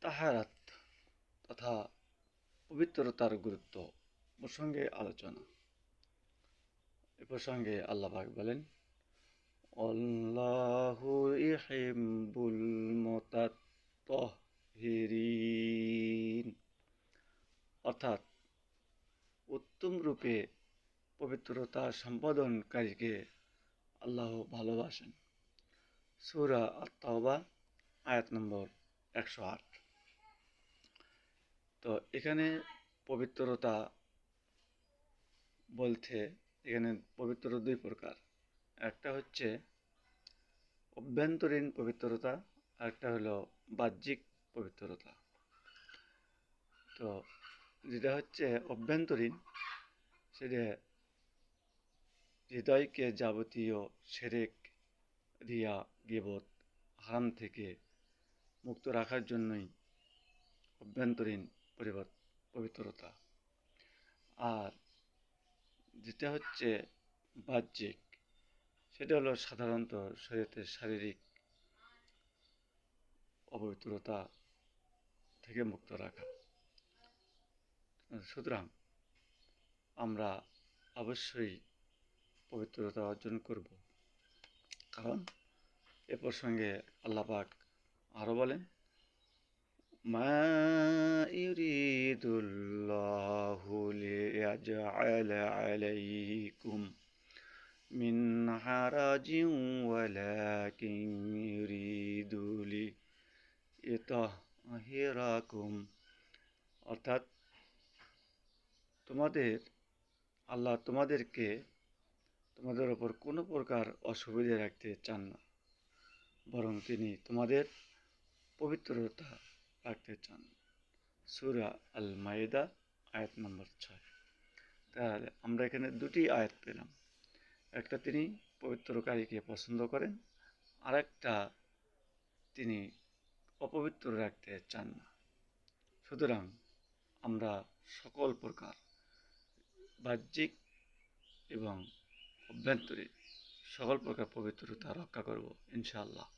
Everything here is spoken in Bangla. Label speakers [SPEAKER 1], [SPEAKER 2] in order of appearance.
[SPEAKER 1] তাহারাত তথা পবিত্রতার গুরুত্ব প্রসঙ্গে আলোচনা। এ প্রসঙ্গে আল্লাহ পাক বলেন, আল্লাহু ইউহিব্বুল মুতাত্তাহিরিন, অর্থাৎ উত্তম রূপে পবিত্রতা সম্পাদনকারীকে আল্লাহ ভালোবাসেন। সূরা আত-তাওবা আয়াত নম্বর 108। তো এখানে পবিত্রতা বলতে এখানে পবিত্র দুই প্রকার, একটা হচ্ছে অভ্যন্তরীণ পবিত্রতা, আর একটা হলো বাহ্যিক পবিত্রতা। তো যেটা হচ্ছে অভ্যন্তরীণ, সেটা হৃদয়কে যাবতীয় শিরক, রিয়া, গীবত, হারাম থেকে মুক্ত রাখার জন্যই অভ্যন্তরীণ পবিত্রতা। আর যেটা হচ্ছে বাহ্যিক, সেটা হলো সাধারণত শরীরের শারীরিক অপবিত্রতা থেকে মুক্ত রাখা। সুতরাং আমরা অবশ্যই পবিত্রতা অর্জন করব, কারণ এ প্রসঙ্গে আল্লাহ পাক আরও বলেন, মা ইউরিদুল্লাহু লিয়াজআলা আলাইকুম মিন হারাজিন ওয়ালাকিন ইউরিদু লিইতাহহিরাকুম, অর্থাৎ আল্লাহ তোমাদের ওপর কোনো প্রকার অসুবিধা রাখতে চান না, বরং তিনি তোমাদের পবিত্রতা রাখতে চান। সূরা আল মাইদা আয়াত নম্বর 6। তাহলে আমরা এখানে দুটি আয়াত পেলাম, একটা তিনি পবিত্রকারীকে পছন্দ করেন, আর একটা তিনি অপবিত্র রাখতে চান না। সুতরাং আমরা সকল প্রকার বাহ্যিক এবং অভ্যন্তরীণ সকল প্রকার পবিত্রতা রক্ষা করব ইনশাআল্লাহ।